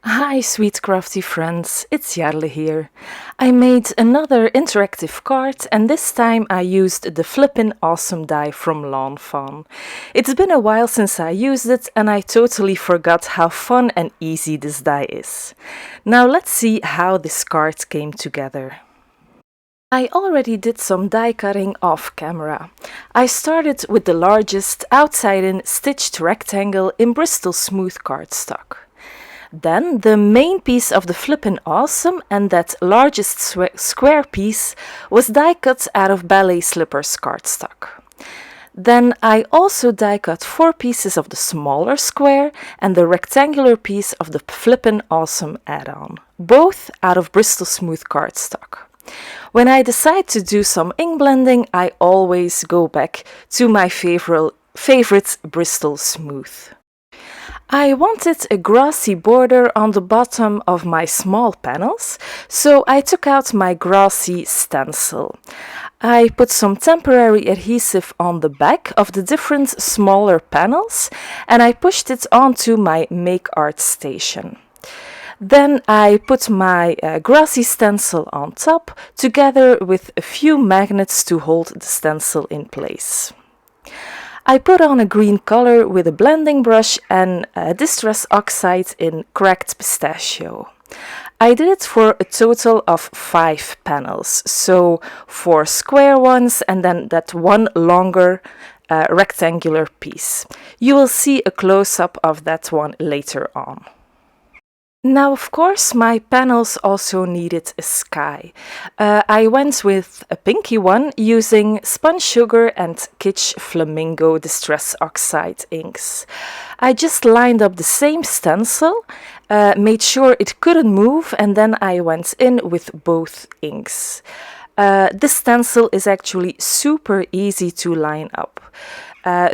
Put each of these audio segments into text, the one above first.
Hi, sweet crafty friends, it's Jarle here. I made another interactive card and this time I used the Flippin Awesome die from Lawn Fawn. It's been a while since I used it and I totally forgot how fun and easy this die is. Now let's see how this card came together. I already did some die cutting off camera. I started with the largest outside-in stitched rectangle in Bristol smooth cardstock. Then the main piece of the Flippin Awesome and that largest square piece was die cut out of ballet slippers cardstock. Then I also die cut 4 pieces of the smaller square and the rectangular piece of the Flippin Awesome add-on, both out of Bristol smooth cardstock. When I decide to do some ink blending, I always go back to my favorite Bristol Smooth. I wanted a grassy border on the bottom of my small panels, so I took out my grassy stencil. I put some temporary adhesive on the back of the different smaller panels and I pushed it onto my Make Art station. Then I put my grassy stencil on top, together with a few magnets to hold the stencil in place. I put on a green color with a blending brush and Distress Oxide in Cracked Pistachio. I did it for a total of 5 panels, so 4 square ones and then that one longer rectangular piece. You will see a close-up of that one later on. Now, of course, my panels also needed a sky. I went with a pinky one using Spun Sugar and Kitsch Flamingo Distress Oxide inks. I just lined up the same stencil, made sure it couldn't move, and then I went in with both inks. This stencil is actually super easy to line up.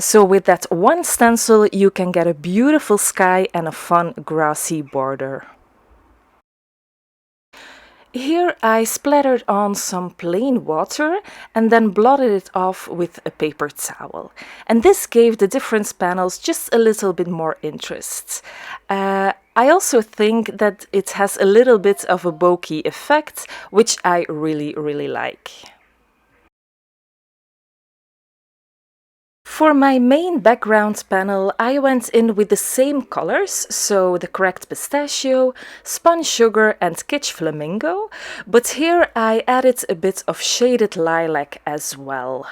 So with that one stencil you can get a beautiful sky and a fun grassy border. Here I splattered on some plain water and then blotted it off with a paper towel. And this gave the different panels just a little bit more interest. I also think that it has a little bit of a bokeh effect, which I really like. For my main background panel, I went in with the same colors, so the Cracked Pistachio, Spun Sugar and Kitsch Flamingo, but here I added a bit of shaded lilac as well.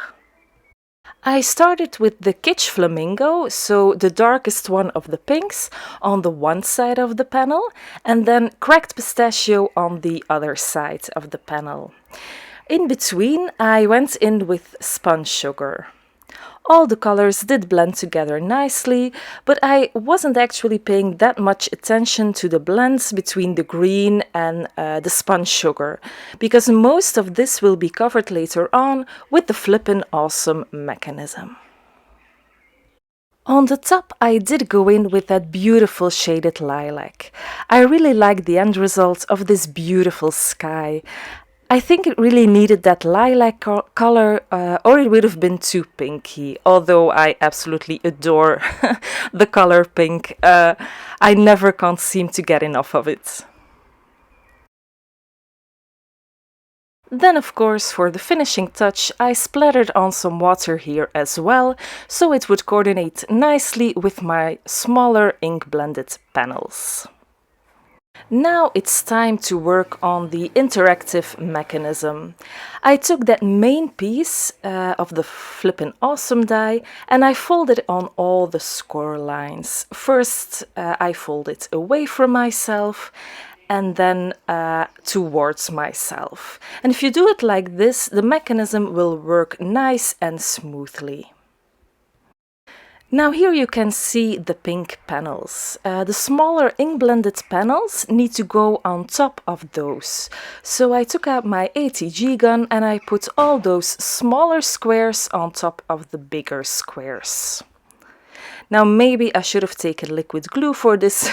I started with the Kitsch Flamingo, so the darkest one of the pinks, on the one side of the panel, and then Cracked Pistachio on the other side of the panel. In between, I went in with Spun Sugar. All the colors did blend together nicely, but I wasn't actually paying that much attention to the blends between the green and the Spun Sugar, because most of this will be covered later on with the Flippin Awesome mechanism. On the top I did go in with that beautiful shaded lilac. I really like the end result of this beautiful sky. I think it really needed that lilac color, or it would have been too pinky, although I absolutely adore the color pink. I never can't seem to get enough of it. Then, of course, for the finishing touch, I splattered on some water here as well, so it would coordinate nicely with my smaller ink-blended panels. Now it's time to work on the interactive mechanism. I took that main piece of the Flippin Awesome die and I folded it on all the score lines. First I fold it away from myself and then towards myself. And if you do it like this, the mechanism will work nice and smoothly. Now here you can see the pink panels. The smaller ink-blended panels need to go on top of those. So I took out my ATG gun and I put all those smaller squares on top of the bigger squares. Now maybe I should have taken liquid glue for this,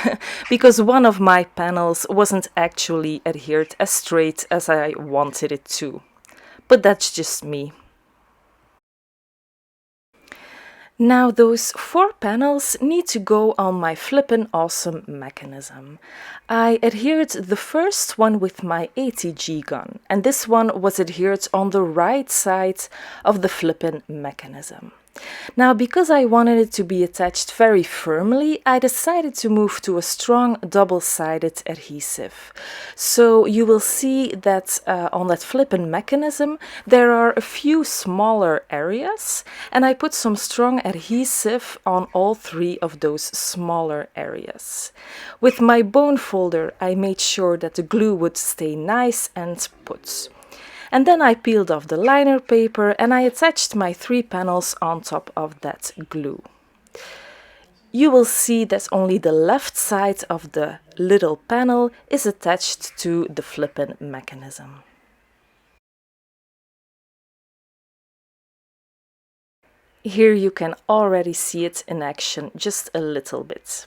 because one of my panels wasn't actually adhered as straight as I wanted it to. But that's just me. Now those 4 panels need to go on my Flippin Awesome mechanism. I adhered the first one with my ATG gun, and this one was adhered on the right side of the Flippin mechanism. Now, because I wanted it to be attached very firmly, I decided to move to a strong double-sided adhesive. So you will see that on that Flippin mechanism there are a few smaller areas, and I put some strong adhesive on all 3 of those smaller areas. With my bone folder I made sure that the glue would stay nice and put. And then I peeled off the liner paper and I attached my 3 panels on top of that glue. You will see that only the left side of the little panel is attached to the Flippin mechanism. Here you can already see it in action just a little bit.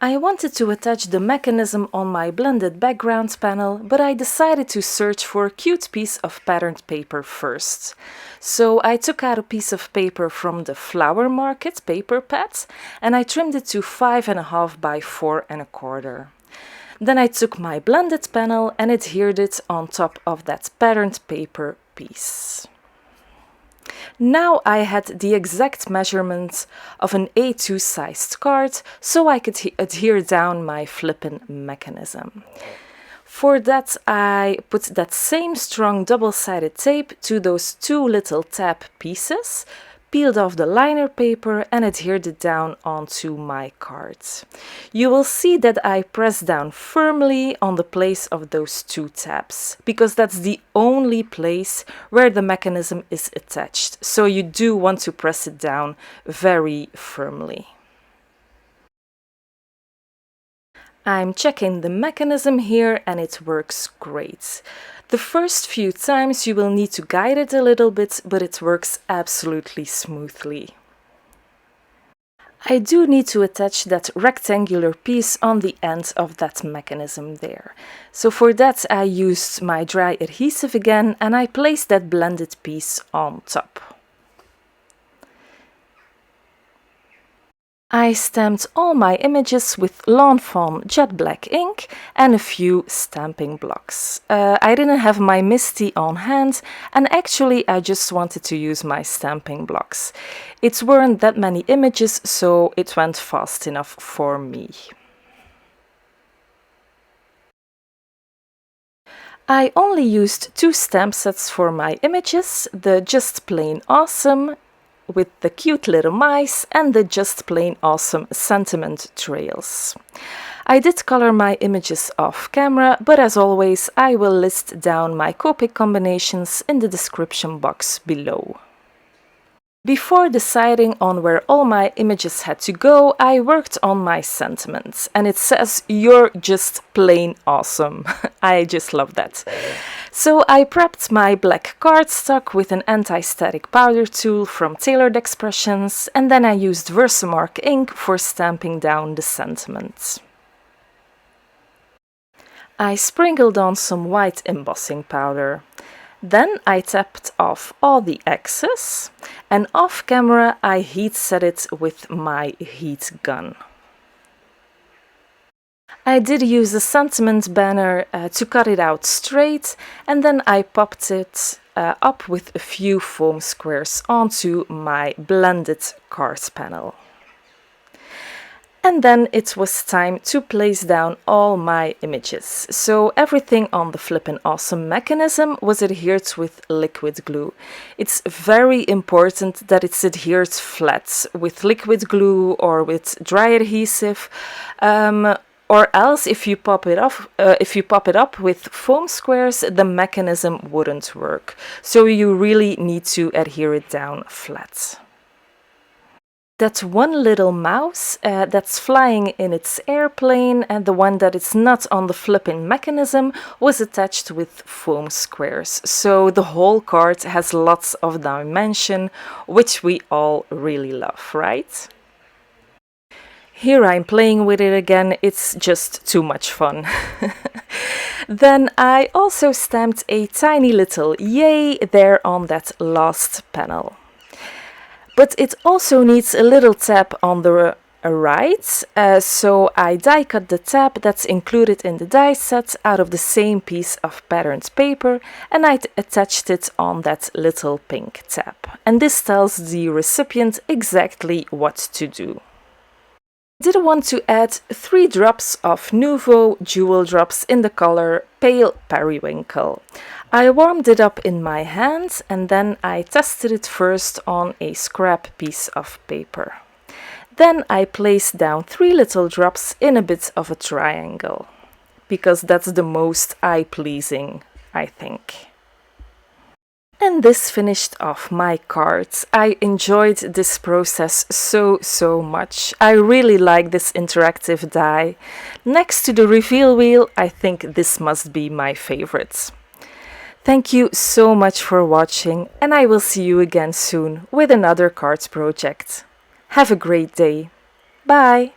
I wanted to attach the mechanism on my blended background panel, but I decided to search for a cute piece of patterned paper first. So I took out a piece of paper from the Flower Market paper pad and I trimmed it to 5.5 by 4.25. Then I took my blended panel and adhered it on top of that patterned paper piece. Now I had the exact measurement of an A2 sized card, so I could adhere down my Flippin mechanism. For that I put that same strong double-sided tape to those 2 little tab pieces, peeled off the liner paper and adhered it down onto my card. You will see that I press down firmly on the place of those 2 tabs, because that's the only place where the mechanism is attached, so you do want to press it down very firmly. I'm checking the mechanism here and it works great. The first few times you will need to guide it a little bit, but it works absolutely smoothly. I do need to attach that rectangular piece on the end of that mechanism there. So for that I used my dry adhesive again and I placed that blended piece on top. I stamped all my images with Lawn Fawn jet black ink and a few stamping blocks. I didn't have my Misty on hand and actually I just wanted to use my stamping blocks. It weren't that many images, so it went fast enough for me. I only used 2 stamp sets for my images, the Just Plain Awesome with the cute little mice and the Just Plain Awesome sentiment trails. I did color my images off camera, but as always I will list down my Copic combinations in the description box below. Before deciding on where all my images had to go, I worked on my sentiments, and it says "You're just plain awesome." I just love that. So I prepped my black cardstock with an anti-static powder tool from Tailored Expressions, and then I used Versamark ink for stamping down the sentiments. I sprinkled on some white embossing powder. Then I tapped off all the excess, and off camera I heat set it with my heat gun. I did use a sentiment banner to cut it out straight, and then I popped it up with a few foam squares onto my blended card panel. And then it was time to place down all my images. So everything on the Flippin Awesome mechanism was adhered with liquid glue. It's very important that it's adhered flat with liquid glue or with dry adhesive. Or else, if you pop it up with foam squares, the mechanism wouldn't work. So you really need to adhere it down flat. That one little mouse that's flying in its airplane, and the one that is not on the flipping mechanism, was attached with foam squares. So the whole card has lots of dimension, which we all really love, right? Here I'm playing with it again, it's just too much fun. Then I also stamped a tiny little yay there on that last panel. but it also needs a little tab on the right, so I die cut the tab that's included in the die set out of the same piece of patterned paper, and I attached it on that little pink tab. And this tells the recipient exactly what to do. I did want to add 3 drops of Nuvo Jewel Drops in the color Pale Periwinkle. I warmed it up in my hand and then I tested it first on a scrap piece of paper. Then I placed down 3 little drops in a bit of a triangle, because that's the most eye-pleasing, I think. And this finished off my cards. I enjoyed this process so much. I really like this interactive die. Next to the reveal wheel, I think this must be my favorite. Thank you so much for watching, and I will see you again soon with another cards project. Have a great day. Bye!